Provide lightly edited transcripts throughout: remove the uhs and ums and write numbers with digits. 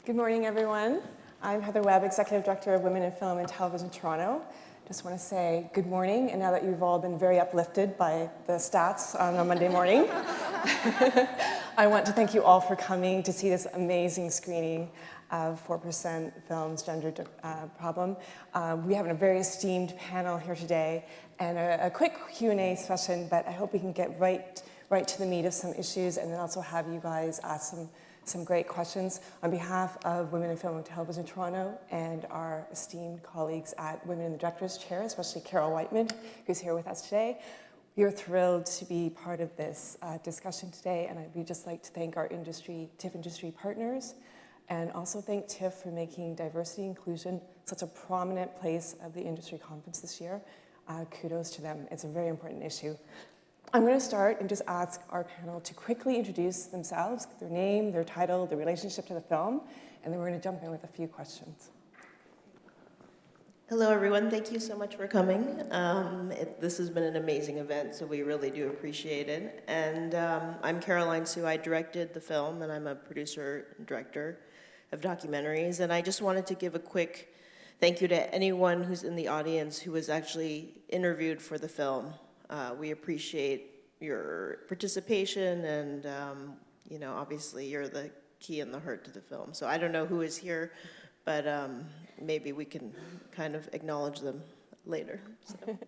Good morning, everyone. I'm Heather Webb, Executive Director of Women in Film and Television Toronto. Just want to say good morning, and now that you've all been very uplifted by the stats on a Monday morning, I want to thank you all for coming to see this amazing screening of 4% Film's Gender Problem. We have a very esteemed panel here today, and a quick Q&A session, but I hope we can get right to the meat of some issues, and then also have you guys ask some great questions. On behalf of Women in Film and Television Toronto and our esteemed colleagues at Women in the Directors Chair, especially Carol Whiteman, who's here with us today, we are thrilled to be part of this discussion today, and we'd just like to thank our TIFF industry partners, and also thank TIFF for making diversity and inclusion such a prominent place of the industry conference this year. Kudos to them. It's a very important issue. I'm going to start and just ask our panel to quickly introduce themselves, their name, their title, their relationship to the film, and then we're going to jump in with a few questions. Hello, everyone. Thank you so much for coming. This has been an amazing event, so we really do appreciate it. And I'm Caroline Sue. I directed the film, and I'm a producer and director of documentaries. And I just wanted to give a quick thank you to anyone who's in the audience who was actually interviewed for the film. We appreciate your participation, and obviously you're the key and the heart to the film. So I don't know who is here, but maybe we can kind of acknowledge them later. So.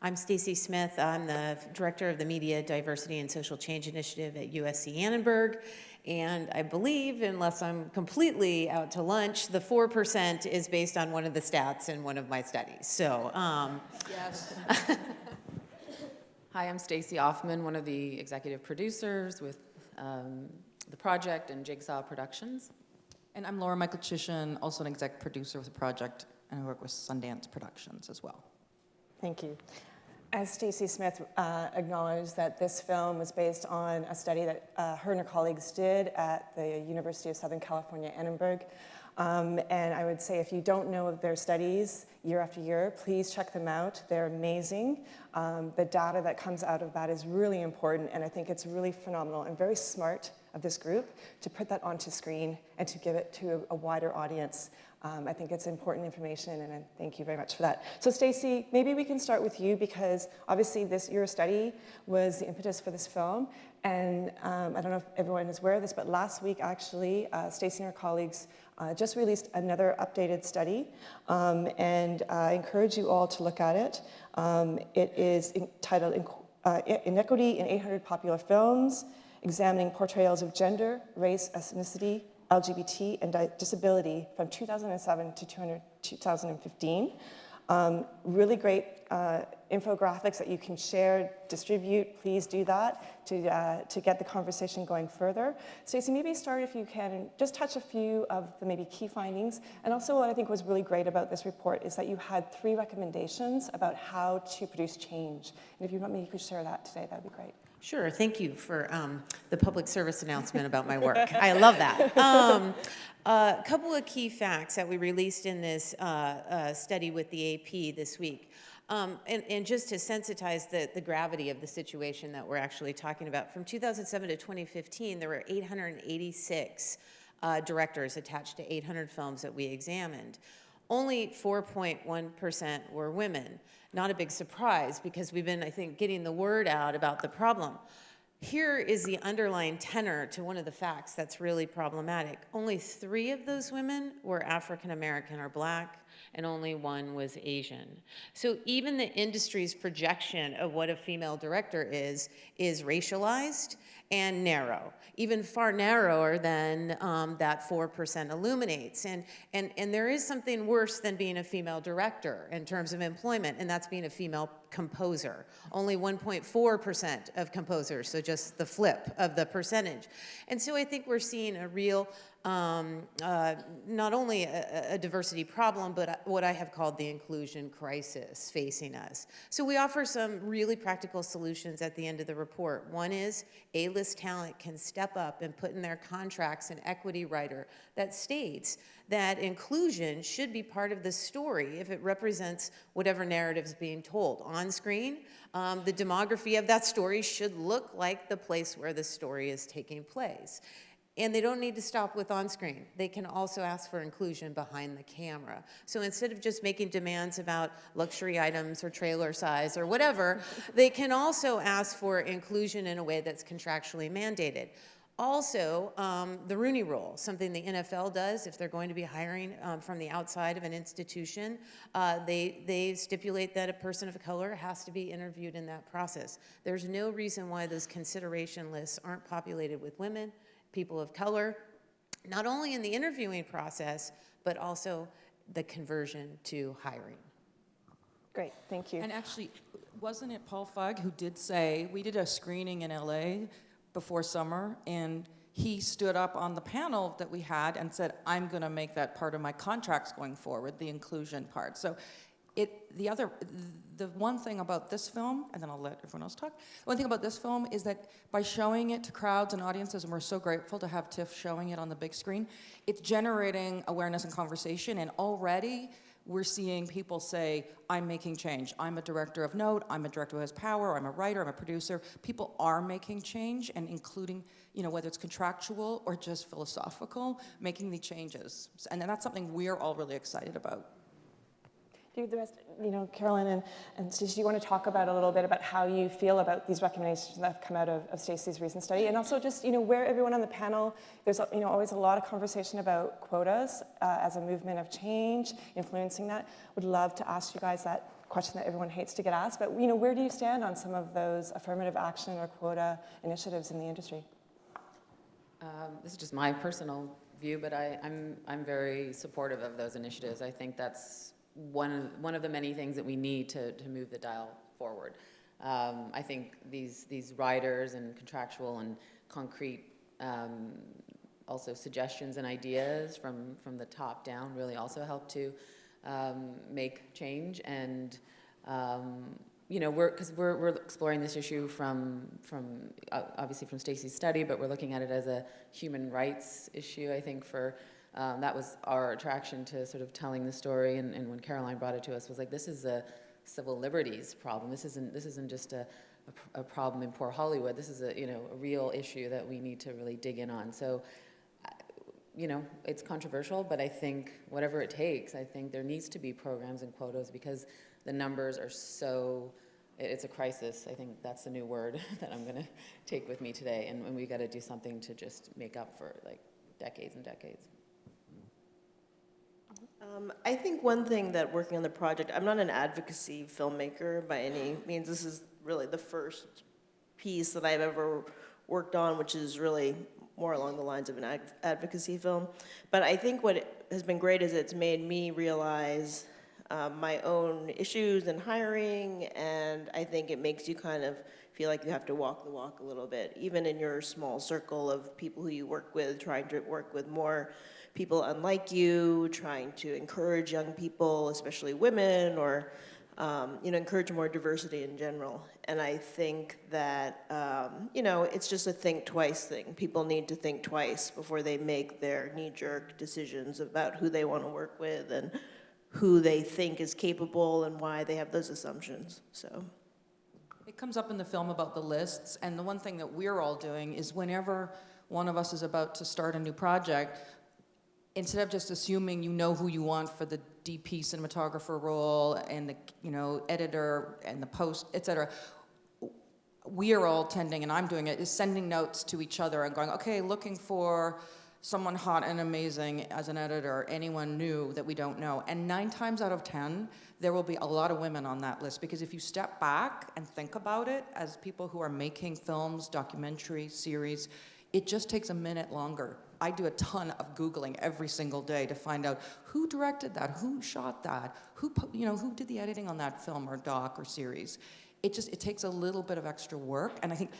I'm Stacy Smith. I'm the Director of the Media Diversity and Social Change Initiative at USC Annenberg. And I believe, unless I'm completely out to lunch, the 4% is based on one of the stats in one of my studies. So, yes. Hi, I'm Stacy Offman, one of the executive producers with the project and Jigsaw Productions. And I'm Laura Michael Chisholm, also an exec producer with the project, and I work with Sundance Productions as well. Thank you. As Stacy Smith acknowledged, that this film was based on a study that her and her colleagues did at the University of Southern California, Annenberg. And I would say if you don't know of their studies year after year, please check them out. They're amazing. The data that comes out of that is really important, and I think it's really phenomenal and very smart of this group to put that onto screen and to give it to a wider audience. I think it's important information, and I thank you very much for that. So Stacy, maybe we can start with you, because obviously your study was the impetus for this film. And I don't know if everyone is aware of this, but last week actually, Stacy and her colleagues just released another updated study, and I encourage you all to look at it. It is entitled Inequity in 800 Popular Films, Examining Portrayals of Gender, Race, Ethnicity, LGBT, and Disability from 2007 to 2015. Really great infographics that you can share, distribute. Please do that to get the conversation going further. Stacey, maybe start, if you can, and just touch a few of the maybe key findings. And also what I think was really great about this report is that you had 3 recommendations about how to produce change. And if you want me, you could share that today, that'd be great. sure. Thank you for the public service announcement about my work. I love that. A couple of key facts that we released in this study with the AP this week. And just to sensitize the gravity of the situation that we're actually talking about, from 2007 to 2015, there were 886 directors attached to 800 films that we examined. Only 4.1% were women. Not a big surprise, because we've been, I think, getting the word out about the problem. Here is the underlying tenor to one of the facts that's really problematic. Only 3 of those women were African American or Black, and only 1 was Asian. So even the industry's projection of what a female director is racialized and narrow, even far narrower than that 4% illuminates. And there is something worse than being a female director in terms of employment, and that's being a female composer. Only 1.4% of composers, so just the flip of the percentage. And so I think we're seeing a real, not only a diversity problem, but what I have called the inclusion crisis facing us. So we offer some really practical solutions at the end of the report. One is A-list talent can step up and put in their contracts an equity rider that states that inclusion should be part of the story if it represents whatever narrative is being told. On screen, the demography of that story should look like the place where the story is taking place. And they don't need to stop with on-screen. They can also ask for inclusion behind the camera. So instead of just making demands about luxury items or trailer size or whatever, they can also ask for inclusion in a way that's contractually mandated. Also, the Rooney Rule, something the NFL does if they're going to be hiring from the outside of an institution, they stipulate that a person of color has to be interviewed in that process. There's no reason why those consideration lists aren't populated with women, people of color, not only in the interviewing process, but also the conversion to hiring. Great, thank you. And actually, wasn't it Paul Feig who did say, we did a screening in LA before summer, and he stood up on the panel that we had and said, I'm going to make that part of my contracts going forward, the inclusion part. So the one thing about this film, and then I'll let everyone else talk, the one thing about this film is that by showing it to crowds and audiences, and we're so grateful to have TIFF showing it on the big screen, it's generating awareness and conversation, and already we're seeing people say, I'm making change. I'm a director of note, I'm a director who has power, I'm a writer, I'm a producer. People are making change, and including, whether it's contractual or just philosophical, making the changes. And that's something we're all really excited about. Do the rest, Carolyn and Stacey, do you want to talk about a little bit about how you feel about these recommendations that have come out of Stacey's recent study, and also just, where everyone on the panel, there's, always a lot of conversation about quotas as a movement of change, influencing that. Would love to ask you guys that question that everyone hates to get asked, but, where do you stand on some of those affirmative action or quota initiatives in the industry? This is just my personal view, but I'm very supportive of those initiatives. I think that's one of the many things that we need to move the dial forward. I think these riders and contractual and concrete also suggestions and ideas from the top down really also help to make change. And we're exploring this issue from obviously from Stacy's study, but we're looking at it as a human rights issue. I think that was our attraction to sort of telling the story, and when Caroline brought it to us was like, this is a civil liberties problem. This isn't just a problem in poor Hollywood. This is a real issue that we need to really dig in on. So, it's controversial, but I think whatever it takes, I think there needs to be programs and quotas because the numbers are it's a crisis. I think that's the new word that I'm going to take with me today, and we got to do something to just make up for like decades and decades. I think one thing that working on the project, I'm not an advocacy filmmaker by any means. This is really the first piece that I've ever worked on, which is really more along the lines of an advocacy film. But I think what has been great is it's made me realize my own issues in hiring, and I think it makes you kind of feel like you have to walk the walk a little bit, even in your small circle of people who you work with, trying to work with more people unlike you, trying to encourage young people, especially women, or encourage more diversity in general. And I think that, it's just a think twice thing. People need to think twice before they make their knee-jerk decisions about who they want to work with and who they think is capable and why they have those assumptions, so. It comes up in the film about the lists, and the one thing that we're all doing is whenever one of us is about to start a new project, instead of just assuming you know who you want for the DP cinematographer role and the editor and the post, etc., we are all tending, and I'm doing it, is sending notes to each other and going, okay, looking for someone hot and amazing as an editor, anyone new that we don't know. And 9 times out of 10, there will be a lot of women on that list, because if you step back and think about it as people who are making films, documentaries, series, it just takes a minute longer. I do a ton of Googling every single day to find out who directed that, who shot that, who did the editing on that film or doc or series. It takes a little bit of extra work, and I think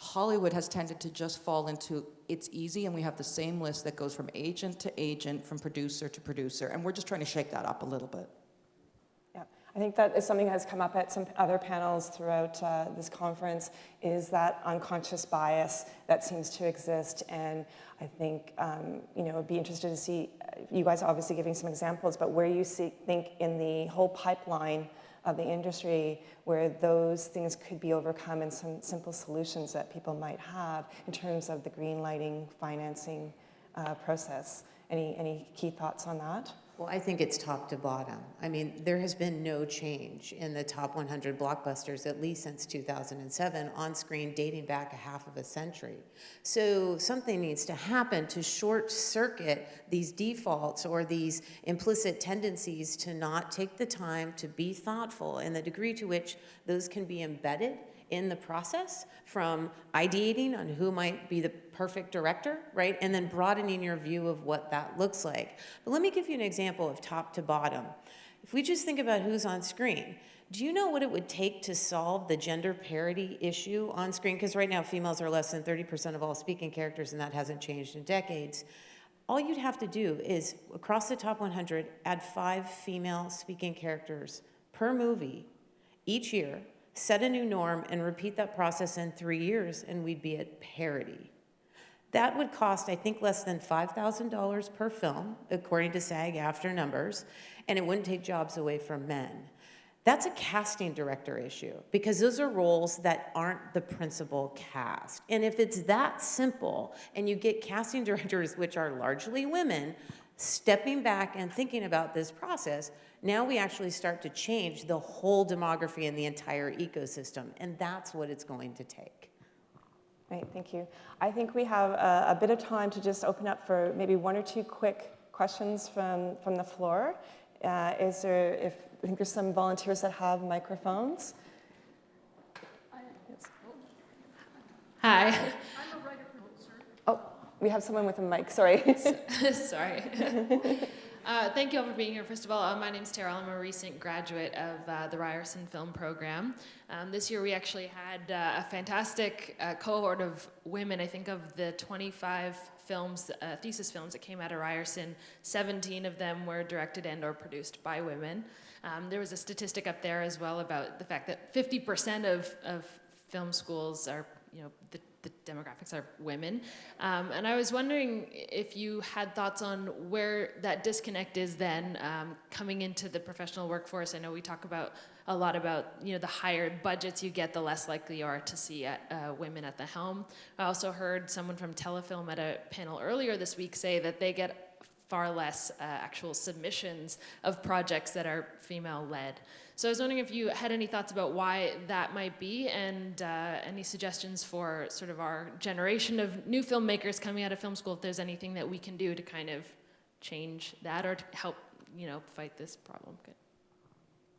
Hollywood has tended to just fall into it's easy, and we have the same list that goes from agent to agent, from producer to producer, and we're just trying to shake that up a little bit. Yeah, I think that is something that has come up at some other panels throughout this conference, is that unconscious bias that seems to exist, and I think, I'd be interested to see, you guys are obviously giving some examples, but where you think in the whole pipeline of the industry where those things could be overcome and some simple solutions that people might have in terms of the green lighting financing process. Any key thoughts on that? Well, I think it's top to bottom. I mean, there has been no change in the top 100 blockbusters, at least since 2007, on screen dating back a half of a century. So something needs to happen to short circuit these defaults or these implicit tendencies to not take the time to be thoughtful, and the degree to which those can be embedded in the process, from ideating on who might be the perfect director, right? And then broadening your view of what that looks like. But let me give you an example of top to bottom. If we just think about who's on screen, do you know what it would take to solve the gender parity issue on screen? Because right now females are less than 30% of all speaking characters, and that hasn't changed in decades. All you'd have to do is, across the top 100, add 5 female speaking characters per movie each year, set a new norm, and repeat that process in 3 years, and we'd be at parity. That would cost, I think, less than $5,000 per film, according to SAG-AFTRA numbers, and it wouldn't take jobs away from men. That's a casting director issue, because those are roles that aren't the principal cast. And if it's that simple, and you get casting directors, which are largely women, stepping back and thinking about this process, now we actually start to change the whole demography and the entire ecosystem, and that's what it's going to take. Right, thank you. I think we have a bit of time to just open up for maybe 1 or 2 quick questions from the floor. I think there's some volunteers that have microphones. Hi. Oh, we have someone with a mic, sorry. Sorry. Thank you all for being here. First of all, my name's Tara. I'm a recent graduate of the Ryerson Film Program. This year we actually had a fantastic cohort of women. I think of the 25 films, thesis films that came out of Ryerson, 17 of them were directed and or produced by women. There was a statistic up there as well about the fact that 50% of film schools are, the demographics are women. And I was wondering if you had thoughts on where that disconnect is then coming into the professional workforce. I know we talk a lot about the higher budgets you get, the less likely you are to see women at the helm. I also heard someone from Telefilm at a panel earlier this week say that they get far less actual submissions of projects that are female-led. So I was wondering if you had any thoughts about why that might be, and any suggestions for sort of our generation of new filmmakers coming out of film school, if there's anything that we can do to kind of change that or to help, fight this problem. Good.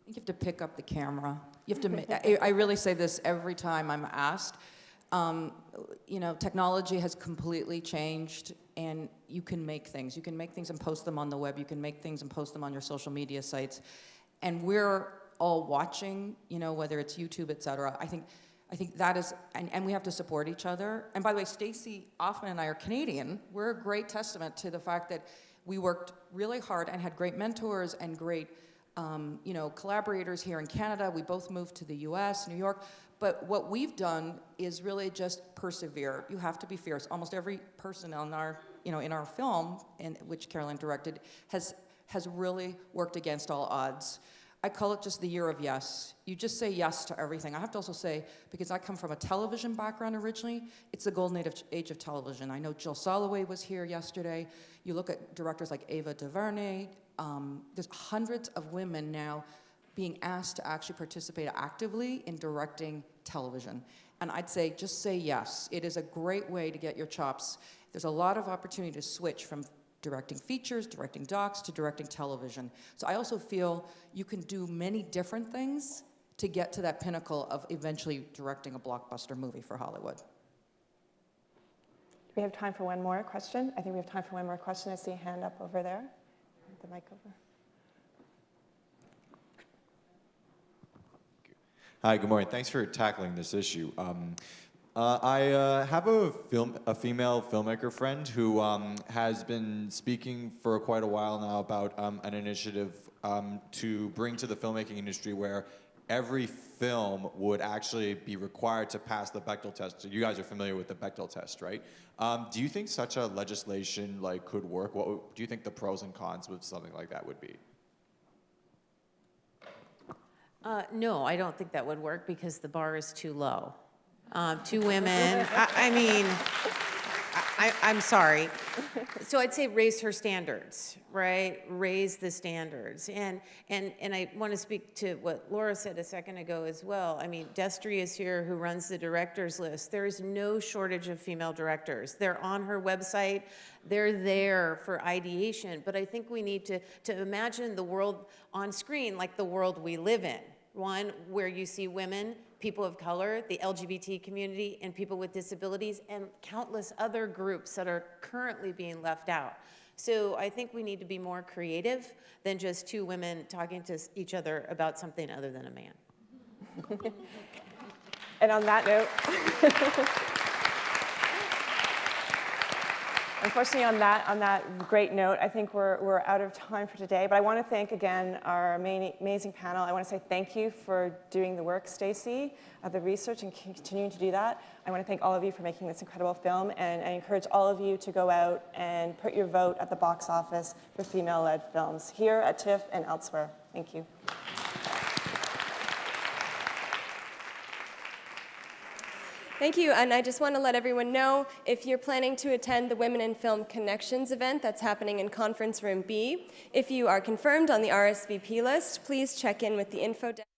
You have to pick up the camera. You have to. I really say this every time I'm asked. Technology has completely changed, and you can make things. You can make things and post them on the web. You can make things and post them on your social media sites, and we're all watching. Whether it's YouTube, etc. I think that is, and we have to support each other. And by the way, Stacy Offman and I are Canadian. We're a great testament to the fact that we worked really hard and had great mentors and great collaborators here in Canada. We both moved to the US, New York. But what we've done is really just persevere. You have to be fierce. Almost every person on our, in our film, which Caroline directed, has really worked against all odds. I call it just the year of yes. You just say yes to everything. I have to also say, because I come from a television background originally, it's the golden age of television. I know Jill Soloway was here yesterday. You look at directors like Ava DuVernay. There's hundreds of women now being asked to actually participate actively in directing television. And I'd say, just say yes. It is a great way to get your chops. There's a lot of opportunity to switch from directing features, directing docs, to directing television. So I also feel you can do many different things to get to that pinnacle of eventually directing a blockbuster movie for Hollywood. Do we have time for one more question? I think we have time for one more question. I see a hand up over there. The mic over. Hi, good morning. Thanks for tackling this issue. I have a female filmmaker friend who has been speaking for quite a while now about an initiative to bring to the filmmaking industry where every film would actually be required to pass the Bechdel Test. So you guys are familiar with the Bechdel Test, right? Do you think such a legislation could work? What do you think the pros and cons with something like that would be? No, I don't think that would work because the bar is too low. Two women, I mean, I'm sorry. So I'd say raise her standards, right? Raise the standards. And I want to speak to what Laura said a second ago as well. I mean, Destry is here who runs the directors list. There is no shortage of female directors. They're on her website. They're there for ideation. But I think we need to imagine the world on screen like the world we live in. One where you see women, people of color, the LGBT community, and people with disabilities, and countless other groups that are currently being left out. So I think we need to be more creative than just two women talking to each other about something other than a man. And on that note, unfortunately, on that great note, I think we're out of time for today. But I want to thank again our amazing panel. I want to say thank you for doing the work, Stacy, of the research and continuing to do that. I want to thank all of you for making this incredible film, and I encourage all of you to go out and put your vote at the box office for female-led films here at TIFF and elsewhere. Thank you. Thank you, and I just want to let everyone know, if you're planning to attend the Women in Film Connections event that's happening in Conference Room B, if you are confirmed on the RSVP list, please check in with the info desk.